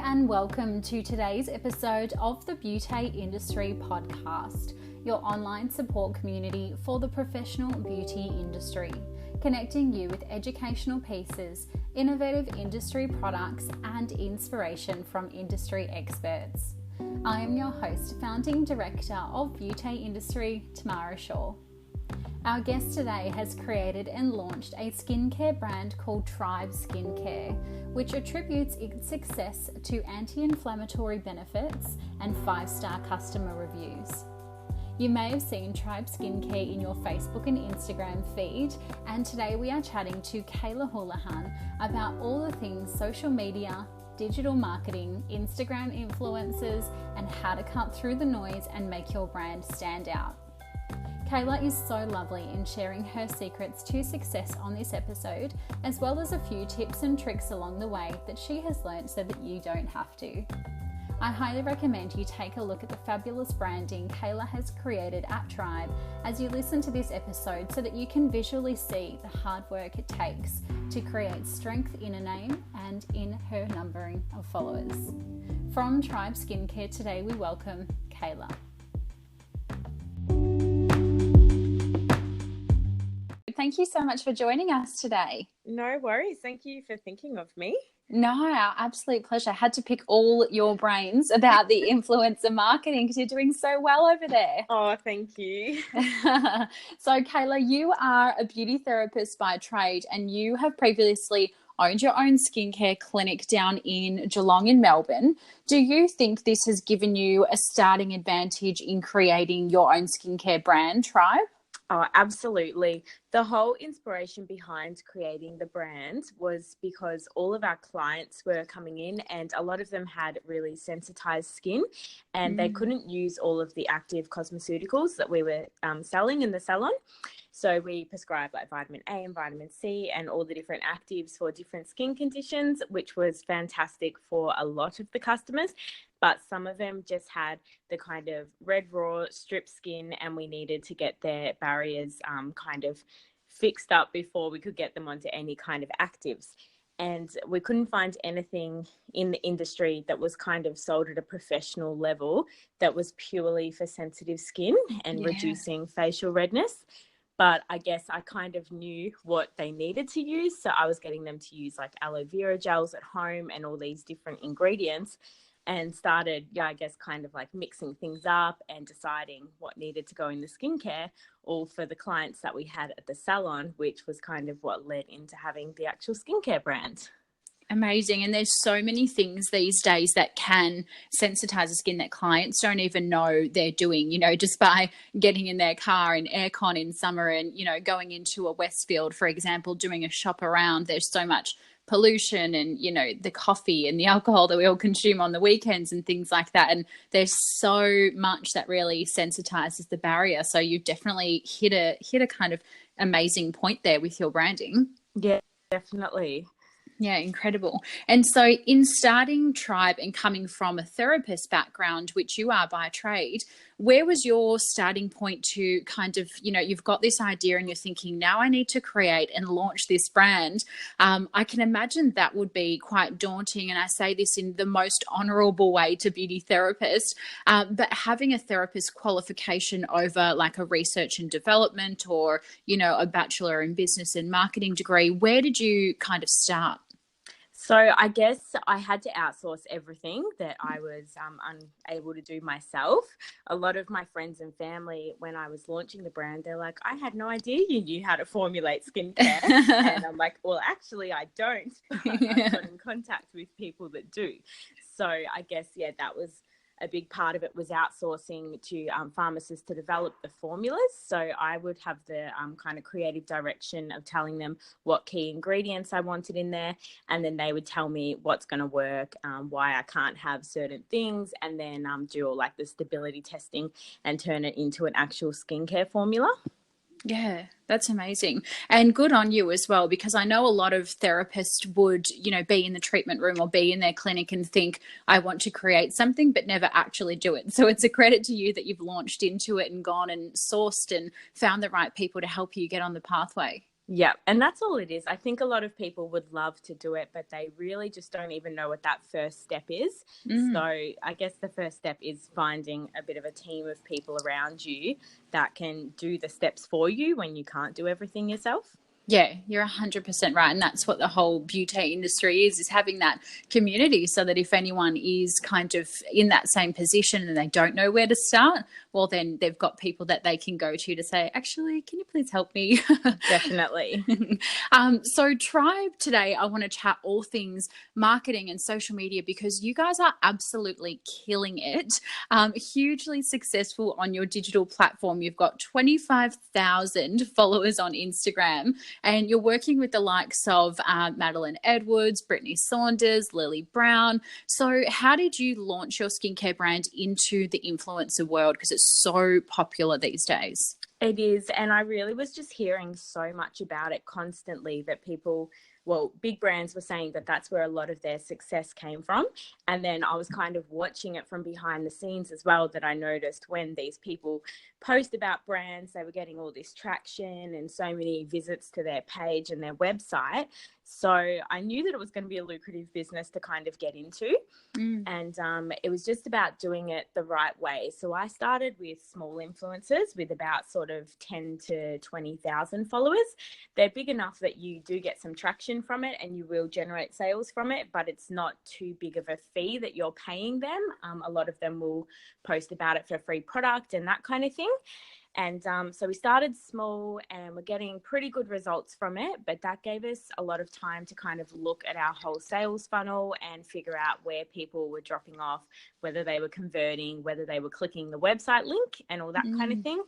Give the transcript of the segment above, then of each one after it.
and welcome to today's episode of the Beauty Industry Podcast, your online support community for the professional beauty industry, connecting you with educational pieces, innovative industry products, and inspiration from industry experts. I am your host, founding director of Beauty Industry, Tamara Shaw. Our guest today has created and launched a skincare brand called Tribe Skincare, which attributes its success to anti-inflammatory benefits and 5-star customer reviews. You may have seen Tribe Skincare in your Facebook and Instagram feed, and today we are chatting to Kayla Houlihan about all the things social media, digital marketing, Instagram influencers, and how to cut through the noise and make your brand stand out. Kayla is so lovely in sharing her secrets to success on this episode, as well as a few tips and tricks along the way that she has learned so that you don't have to. I highly recommend you take a look at the fabulous branding Kayla has created at Tribe as you listen to this episode so that you can visually see the hard work it takes to create strength in a name and in her numbering of followers. From Tribe Skincare today, we welcome Kayla. Thank you so much for joining us today. No worries. Thank you for thinking of me. No, our absolute pleasure. I had to pick all your brains about the influencer marketing because you're doing so well over there. Oh, thank you. So, Kayla, you are a beauty therapist by trade and you have previously owned your own skincare clinic down in Geelong in Melbourne. Do you think this has given you a starting advantage in creating your own skincare brand, Tribe? Oh, absolutely. The whole inspiration behind creating the brand was because all of our clients were coming in and a lot of them had really sensitized skin and they couldn't use all of the active cosmeceuticals that we were selling in the salon. So we prescribed like vitamin A and vitamin C and all the different actives for different skin conditions, which was fantastic for a lot of the customers. But some of them just had the kind of red raw strip skin and we needed to get their barriers kind of fixed up before we could get them onto any kind of actives. And we couldn't find anything in the industry that was kind of sold at a professional level that was purely for sensitive skin and reducing facial redness. But I guess I kind of knew what they needed to use. So I was getting them to use like aloe vera gels at home and all these different ingredients and started, kind of like mixing things up and deciding what needed to go in the skincare, all for the clients that we had at the salon, which was kind of what led into having the actual skincare brand. Amazing. And there's so many things these days that can sensitize the skin that clients don't even know they're doing, just by getting in their car in aircon in summer and, going into a Westfield, for example, doing a shop around. There's so much pollution and, the coffee and the alcohol that we all consume on the weekends and things like that. And there's so much that really sensitizes the barrier. So you've definitely hit a kind of amazing point there with your branding. Yeah, definitely. Yeah, incredible. And so in starting Tribe and coming from a therapist background, which you are by trade, where was your starting point to kind of, you've got this idea and you're thinking, now I need to create and launch this brand. I can imagine that would be quite daunting. And I say this in the most honorable way to beauty therapists, but having a therapist qualification over like a research and development or, a bachelor in business and marketing degree, where did you kind of start? So I guess I had to outsource everything that I was unable to do myself. A lot of my friends and family, when I was launching the brand, they're like, I had no idea you knew how to formulate skincare. And I'm like, well, actually, I don't. But I've got in contact with people that do. So I guess, that was a big part of it was outsourcing to pharmacists to develop the formulas. So I would have the kind of creative direction of telling them what key ingredients I wanted in there. And then they would tell me what's going to work, why I can't have certain things, and then do all like the stability testing and turn it into an actual skincare formula. Yeah, that's amazing. And good on you as well, because I know a lot of therapists would, be in the treatment room or be in their clinic and think, I want to create something, but never actually do it. So it's a credit to you that you've launched into it and gone and sourced and found the right people to help you get on the pathway. Yeah, and that's all it is. I think a lot of people would love to do it, but they really just don't even know what that first step is. So I guess the first step is finding a bit of a team of people around you that can do the steps for you when you can't do everything yourself. Yeah, you're 100% right. And that's what the whole beauty industry is having that community, so that if anyone is kind of in that same position and they don't know where to start, well, then they've got people that they can go to say, actually, can you please help me? Definitely. So Tribe today, I want to chat all things marketing and social media, because you guys are absolutely killing it. Hugely successful on your digital platform. You've got 25,000 followers on Instagram. And you're working with the likes of Madeline Edwards, Brittany Saunders, Lily Brown. So how did you launch your skincare brand into the influencer world? Because it's so popular these days. It is. And I really was just hearing so much about it constantly, that people, well, big brands were saying that that's where a lot of their success came from. And then I was kind of watching it from behind the scenes as well, that I noticed when these people post about brands, they were getting all this traction and so many visits to their page and their website. So I knew that it was going to be a lucrative business to kind of get into. And it was just about doing it the right way. So I started with small influencers with about sort of 10 to 20,000 followers. They're big enough that you do get some traction from it and you will generate sales from it, but it's not too big of a fee that you're paying them. A lot of them will post about it for free product and that kind of thing. And so we started small and we're getting pretty good results from it, but that gave us a lot of time to kind of look at our whole sales funnel and figure out where people were dropping off, whether they were converting, whether they were clicking the website link and all that kind of thing.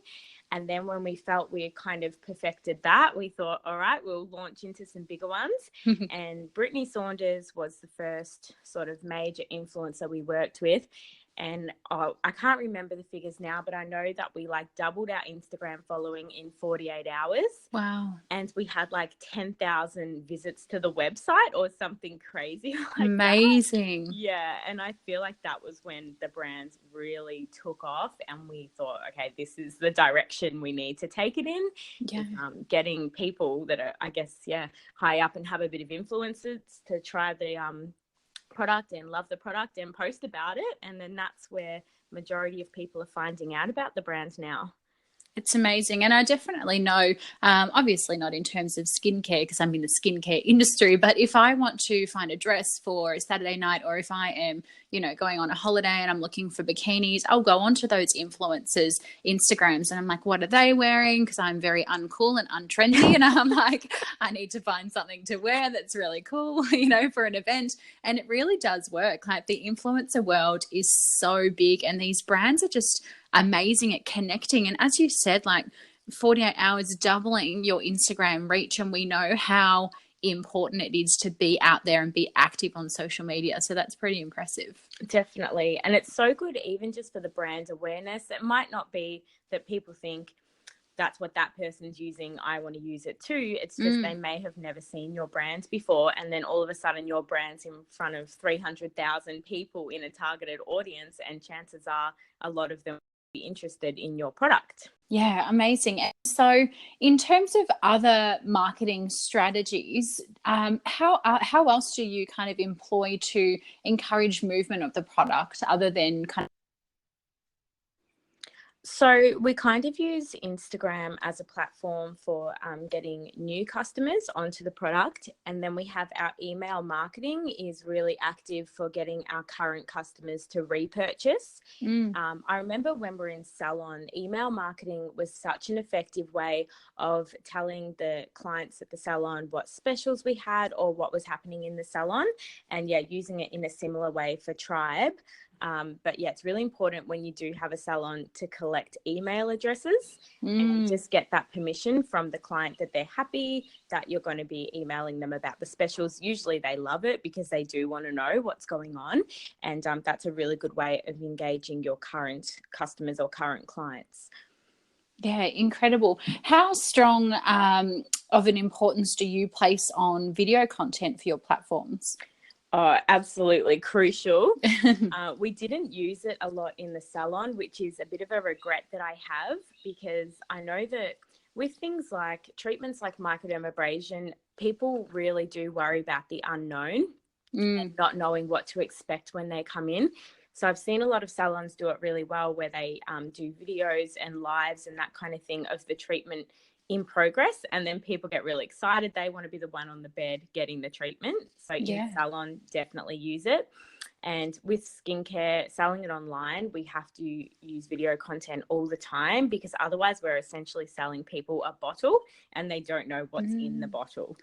And then when we felt we had kind of perfected that, we thought, all right, we'll launch into some bigger ones. And Brittany Saunders was the first sort of major influencer we worked with. And I can't remember the figures now, but I know that we like doubled our Instagram following in 48 hours. Wow. And we had like 10,000 visits to the website or something crazy like Amazing. that. Yeah. And I feel like that was when the brands really took off and we thought, okay, this is the direction we need to take it in. Yeah. Getting people that are, I guess, high up and have a bit of influences to try the product and love the product and post about it, and then that's where majority of people are finding out about the brand now. It's amazing. And I definitely know, obviously not in terms of skincare because I'm in the skincare industry, but if I want to find a dress for a Saturday night, or if I am, going on a holiday and I'm looking for bikinis, I'll go onto those influencers' Instagrams and I'm like, what are they wearing? Because I'm very uncool and untrendy. And I'm like, I need to find something to wear that's really cool, for an event. And it really does work. Like, the influencer world is so big and these brands are just amazing at connecting. And as you said, like 48 hours doubling your Instagram reach, and we know how important it is to be out there and be active on social media. So that's pretty impressive. Definitely. And it's so good even just for the brand awareness. It might not be that people think that's what that person's using, I want to use it too. It's just they may have never seen your brand before, and then all of a sudden your brand's in front of 300,000 people in a targeted audience, and chances are a lot of them be interested in your product. Yeah, amazing. So in terms of other marketing strategies, how else do you kind of employ to encourage movement of the product other than kind of? So we kind of use Instagram as a platform for getting new customers onto the product. And then we have our email marketing is really active for getting our current customers to repurchase. I remember when we were in salon, email marketing was such an effective way of telling the clients at the salon what specials we had or what was happening in the salon. And using it in a similar way for Tribe. But it's really important when you do have a salon to collect email addresses and just get that permission from the client that they're happy that you're going to be emailing them about the specials. Usually they love it because they do want to know what's going on. And that's a really good way of engaging your current customers or current clients. Yeah, incredible. How strong of an importance do you place on video content for your platforms? Oh, absolutely crucial. We didn't use it a lot in the salon, which is a bit of a regret that I have, because I know that with things like treatments like microdermabrasion, people really do worry about the unknown and not knowing what to expect when they come in. So I've seen a lot of salons do it really well, where they do videos and lives and that kind of thing of the treatment in progress, and then people get really excited. They want to be the one on the bed getting the treatment. So in salon, definitely use it. And with skincare, selling it online, we have to use video content all the time, because otherwise we're essentially selling people a bottle and they don't know what's in the bottle.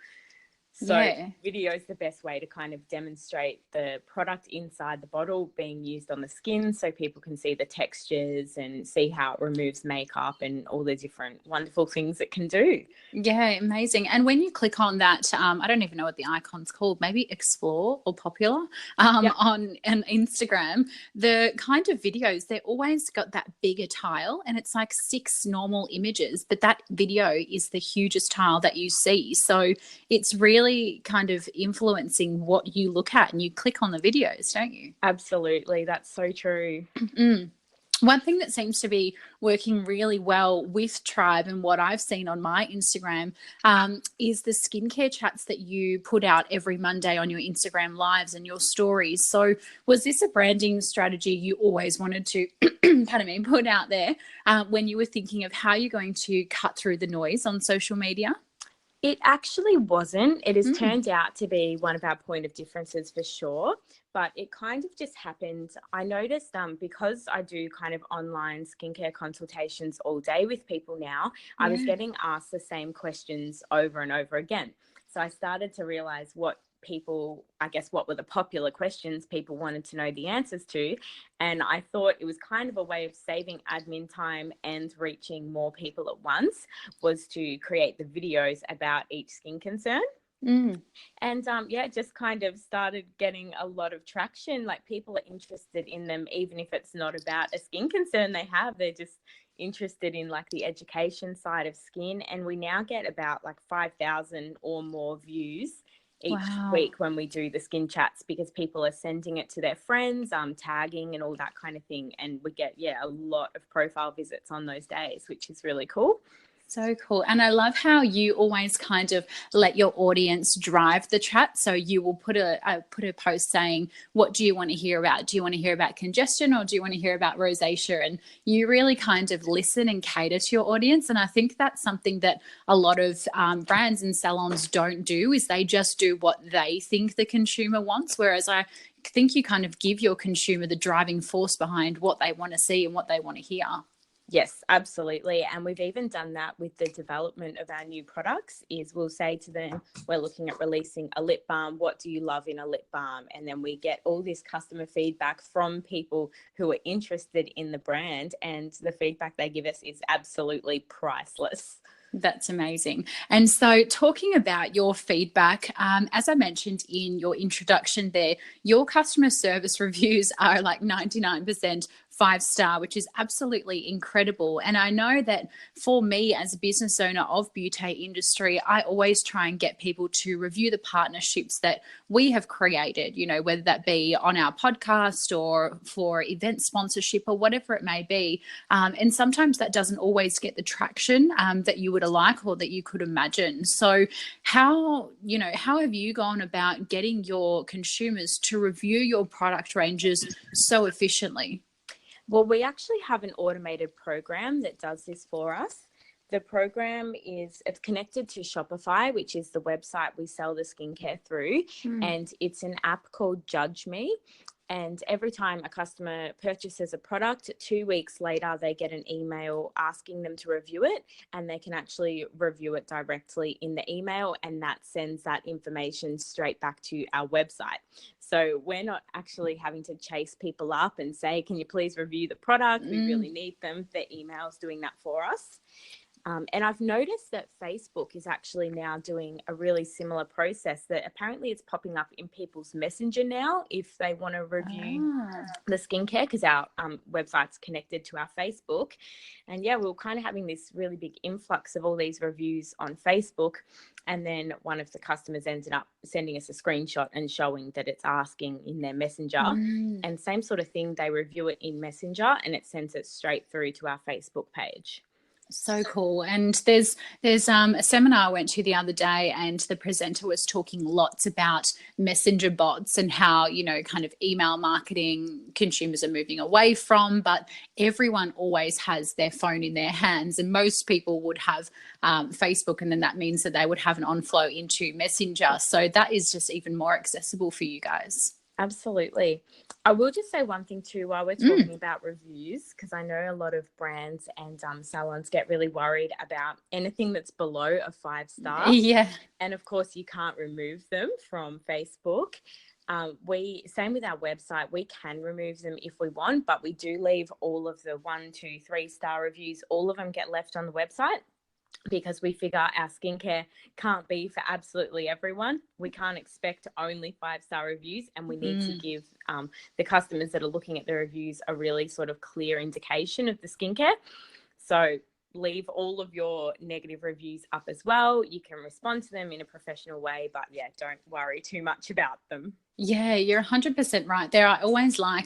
So video is the best way to kind of demonstrate the product inside the bottle being used on the skin, so people can see the textures and see how it removes makeup and all the different wonderful things it can do. Yeah, amazing. And when you click on that, I don't even know what the icon's called, maybe Explore or Popular on Instagram, the kind of videos, they're always got that bigger tile, and it's like 6 normal images, but that video is the hugest tile that you see. So it's really kind of influencing what you look at, and you click on the videos, don't you? Absolutely. That's so true. One thing that seems to be working really well with Tribe, and what I've seen on my Instagram, is the skincare chats that you put out every Monday on your Instagram lives and your stories. So was this a branding strategy you always wanted to put out there when you were thinking of how you're going to cut through the noise on social media? It actually wasn't. It has turned out to be one of our point of differences for sure, but it kind of just happened. I noticed because I do kind of online skincare consultations all day with people now, I was getting asked the same questions over and over again. So I started to realize what were the popular questions people wanted to know the answers to. And I thought it was kind of a way of saving admin time and reaching more people at once, was to create the videos about each skin concern. And just kind of started getting a lot of traction. Like, people are interested in them, even if it's not about a skin concern they have. They're just interested in like the education side of skin. And we now get about like 5,000 or more views each week when we do the skin chats, because people are sending it to their friends, tagging and all that kind of thing. And we get, a lot of profile visits on those days, which is really cool. So cool. And I love how you always kind of let your audience drive the chat. So you will put a post saying, what do you want to hear about? Do you want to hear about congestion, or do you want to hear about rosacea? And you really kind of listen and cater to your audience. And I think that's something that a lot of brands and salons don't do, is they just do what they think the consumer wants. Whereas I think you kind of give your consumer the driving force behind what they want to see and what they want to hear. Yes, absolutely. And we've even done that with the development of our new products. Is we'll say to them, we're looking at releasing a lip balm. What do you love in a lip balm? And then we get all this customer feedback from people who are interested in the brand, and the feedback they give us is absolutely priceless. That's amazing. And so, talking about your feedback, as I mentioned in your introduction there, your customer service reviews are like 99% 5-star, which is absolutely incredible. And I know that for me as a business owner of Beauty Industry, I always try and get people to review the partnerships that we have created, you know, whether that be on our podcast or for event sponsorship or whatever it may be. And sometimes that doesn't always get the traction that you would like or that you could imagine. So how have you gone about getting your consumers to review your product ranges so efficiently? Well, we actually have an automated program that does this for us. The program it's connected to Shopify, which is the website we sell the skincare through. And it's an app called Judge Me. And every time a customer purchases a product, 2 weeks later, they get an email asking them to review it, and they can actually review it directly in the email, and that sends that information straight back to our website. So we're not actually having to chase people up and say, can you please review the product? We really need them. The email's doing that for us. And I've noticed that Facebook is actually now doing a really similar process, that apparently it's popping up in people's Messenger now if they want to review the skincare, because our website's connected to our Facebook. And we were kind of having this really big influx of all these reviews on Facebook. And then one of the customers ended up sending us a screenshot and showing that it's asking in their Messenger. And same sort of thing, they review it in Messenger and it sends it straight through to our Facebook page. So cool. And there's a seminar I went to the other day, and the presenter was talking lots about messenger bots and how, you know, kind of email marketing consumers are moving away from, but everyone always has their phone in their hands, and most people would have Facebook, and then that means that they would have an on-flow into Messenger. So that is just even more accessible for you guys. Absolutely. I will just say one thing too while we're talking about reviews, because I know a lot of brands and salons get really worried about anything that's below a 5-star. Yeah. And of course, you can't remove them from Facebook. Same with our website, we can remove them if we want, but we do leave all of the 1, 2, 3-star reviews. All of them get left on the website, because we figure our skincare can't be for absolutely everyone. We can't expect only 5-star reviews, and we need to give the customers that are looking at the reviews a really sort of clear indication of the skincare. So leave all of your negative reviews up as well. You can respond to them in a professional way, but yeah, don't worry too much about them. Yeah, you're 100% right there. I always I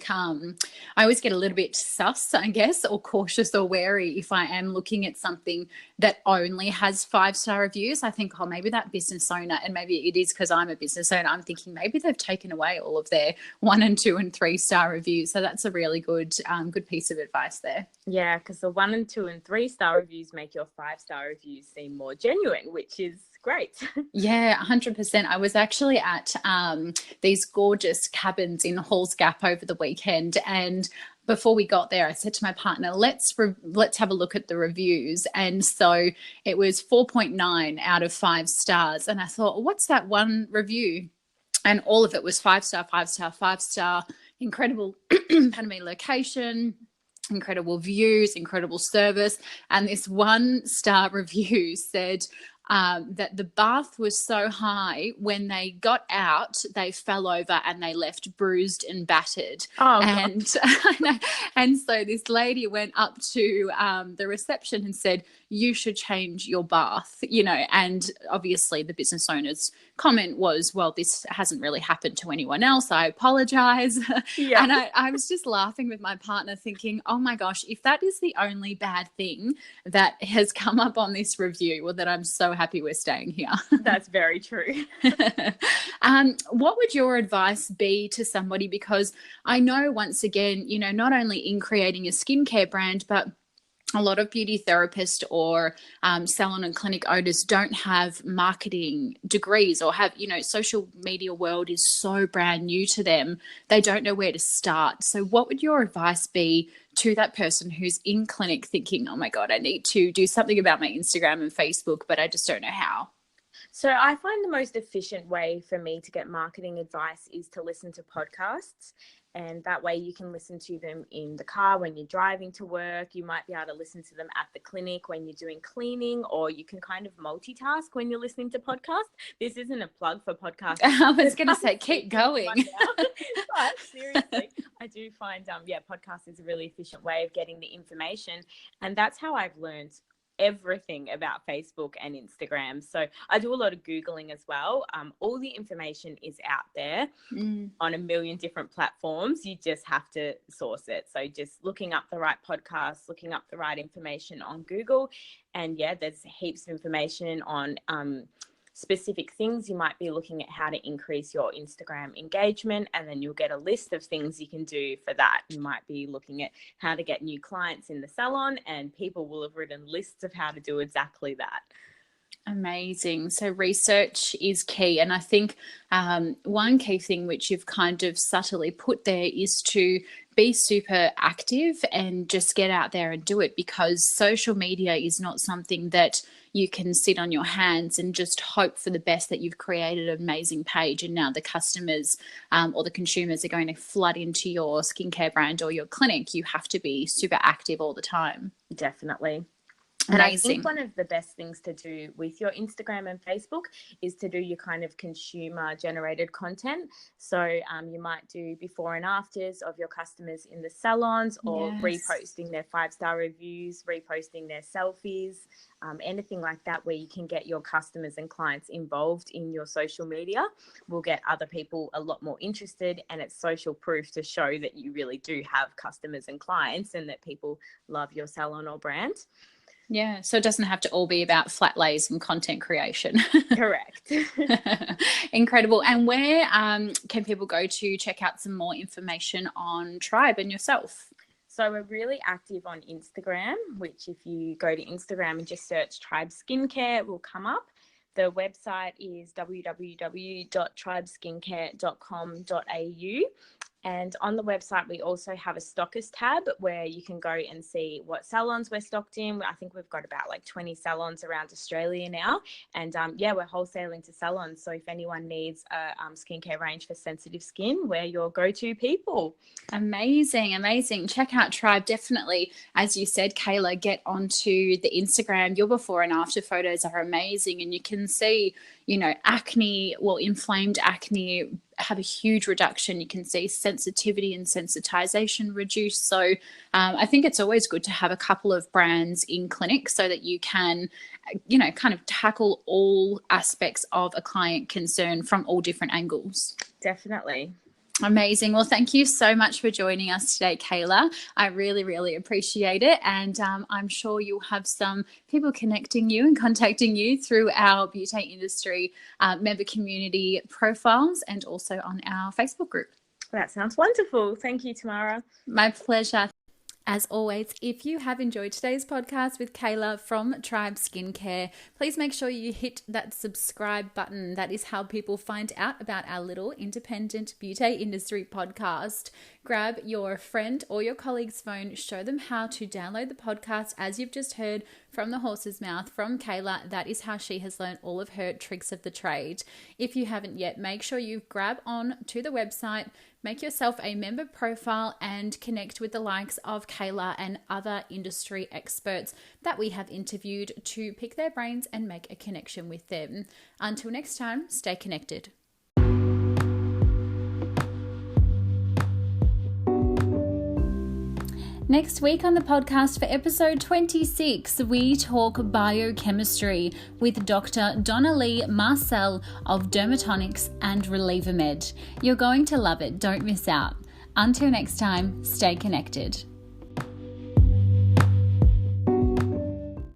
always get a little bit sus, I guess, or cautious or wary if I am looking at something that only has 5-star reviews. I think, oh, maybe that business owner, and maybe it is because I'm a business owner, I'm thinking maybe they've taken away all of their 1 and 2 and 3-star reviews. So that's a really good piece of advice there. Yeah, because the 1 and 2 and 3-star reviews make your 5-star reviews seem more genuine, which is great. Yeah, 100%. I was actually at these gorgeous cabins in Halls Gap over the weekend, and before we got there, I said to my partner, let's have a look at the reviews. And so it was 4.9 out of 5 stars. And I thought, what's that one review? And all of it was 5-star, 5-star, 5-star, incredible, pardon me, location, incredible views, incredible service. And this 1-star review said that the bath was so high, when they got out, they fell over and they left bruised and battered. Oh, and so this lady went up to the reception and said, you should change your bath, you know. And obviously the business owner's comment was, well, this hasn't really happened to anyone else, I apologize. Yeah. And I was just laughing with my partner thinking, oh my gosh, if that is the only bad thing that has come up on this review, well, then I'm so happy we're staying here. That's very true. What would your advice be to somebody? Because I know, once again, you know, not only in creating a skincare brand, but a lot of beauty therapists or salon and clinic owners don't have marketing degrees, or have, you know, social media world is so brand new to them. They don't know where to start. So what would your advice be to that person who's in clinic thinking, oh my God, I need to do something about my Instagram and Facebook, but I just don't know how? So I find the most efficient way for me to get marketing advice is to listen to podcasts. And that way you can listen to them in the car when you're driving to work. You might be able to listen to them at the clinic when you're doing cleaning, or you can kind of multitask when you're listening to podcasts. This isn't a plug for podcasts. I was going to say, keep going. But seriously, I do find, podcast is a really efficient way of getting the information. And that's how I've learned everything about Facebook and Instagram. So I do a lot of Googling as well. All the information is out there on a million different platforms. You just have to source it. So just looking up the right podcasts, looking up the right information on Google. And yeah, there's heaps of information on specific things. You might be looking at how to increase your Instagram engagement, and then you'll get a list of things you can do for that. You might be looking at how to get new clients in the salon, and people will have written lists of how to do exactly that. Amazing. So research is key. And I think one key thing which you've kind of subtly put there is to be super active and just get out there and do it, because social media is not something that you can sit on your hands and just hope for the best that you've created an amazing page and now the customers or the consumers are going to flood into your skincare brand or your clinic. You have to be super active all the time. Definitely. Amazing. And I think one of the best things to do with your Instagram and Facebook is to do your kind of consumer generated content. So you might do before and afters of your customers in the salons, or reposting their 5-star reviews, reposting their selfies, anything like that, where you can get your customers and clients involved in your social media will get other people a lot more interested, and it's social proof to show that you really do have customers and clients and that people love your salon or brand. Yeah, so it doesn't have to all be about flat lays and content creation. Correct. Incredible. And where can people go to check out some more information on Tribe and yourself? So we're really active on Instagram, which if you go to Instagram and just search Tribe Skincare, it will come up. The website is www.tribeskincare.com.au. And on the website, we also have a stockers tab where you can go and see what salons we're stocked in. I think we've got about like 20 salons around Australia now. And we're wholesaling to salons. So if anyone needs a skincare range for sensitive skin, we're your go-to people. Amazing, amazing. Check out Tribe. Definitely, as you said, Kayla, get onto the Instagram. Your before and after photos are amazing. And you can see, acne, inflamed acne have a huge reduction. You can see sensitivity and sensitization reduce. So I think it's always good to have a couple of brands in clinic so that you can, kind of tackle all aspects of a client concern from all different angles. Definitely. Amazing. Well, thank you so much for joining us today, Kayla. I really, really appreciate it. And I'm sure you'll have some people connecting you and contacting you through our beauty industry member community profiles and also on our Facebook group. That sounds wonderful. Thank you, Tamara. My pleasure. As always, if you have enjoyed today's podcast with Kayla from Tribe Skincare, please make sure you hit that subscribe button. That is how people find out about our little independent beauty industry podcast. Grab your friend or your colleague's phone, show them how to download the podcast as you've just heard from the horse's mouth from Kayla. That is how she has learned all of her tricks of the trade. If you haven't yet, make sure you grab on to the website, make yourself a member profile and connect with the likes of Kayla and other industry experts that we have interviewed to pick their brains and make a connection with them. Until next time, stay connected. Next week on the podcast for episode 26, we talk biochemistry with Dr. Donna-Lee Marcel of Dermatonics and Reliever Med. You're going to love it. Don't miss out. Until next time, stay connected.